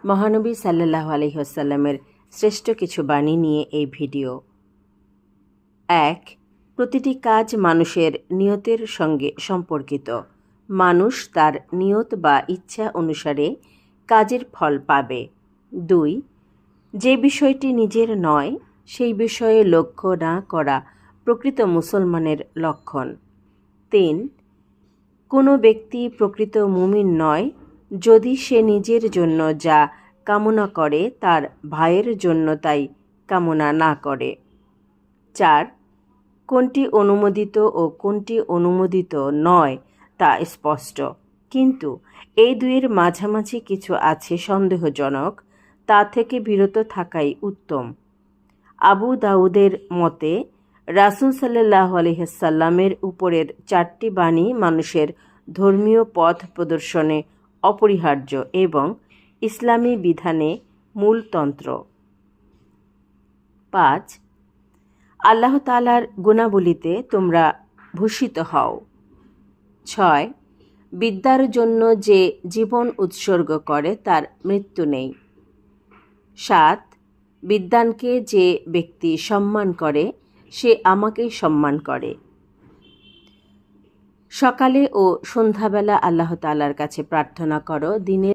মহানবী সাল্লাল্লাহু আলাইহি ওয়াসাল্লামের শ্রেষ্ঠ কিছু বাণী নিয়ে এই ভিডিও। ১. প্রতিটি কাজ মানুষের নিয়তের সঙ্গে সম্পর্কিত। মানুষ তার নিয়ত বা ইচ্ছা অনুসারে কাজের ফল পাবে। ২. যে বিষয়টি নিজের নয় সেই বিষয়ে লক্ষ্য না করা প্রকৃত মুসলমানের লক্ষণ। ৩. কোনো ব্যক্তি প্রকৃত মুমিন নয় যদি সে নিজের জন্য যা কামনা করে তার ভাইয়ের জন্য তাই কামনা না করে। ৪. কোনটি অনুমোদিত ও কোনটি অনুমোদিত নয় তা স্পষ্ট, কিন্তু এই দুইয়ের মাঝামাঝি কিছু আছে সন্দেহজনক, তা থেকে বিরত থাকাই উত্তম। আবু দাউদের মতে রাসূল সাল্লাল্লাহু আলাইহি ওয়াসাল্লামের উপরের ৪টি বাণী মানুষের ধর্মীয় পথ প্রদর্শনে অপরিহার্য এবং ইসলামী বিধানে মূলতন্ত্র। ৫. আল্লাহ তাআলার গুণাবলীতে তোমরা ভূষিত হও। ৬. বিদ্যার জন্য যে জীবন উৎসর্গ করে তার মৃত্যু নেই। ৭. বিদ্বানকে যে ব্যক্তি সম্মান করে সে আমাকেই সম্মান করে। সকালে ও সন্ধ্যাবেলা আল্লাহ তাআলার কাছে প্রার্থনা করো, দিনের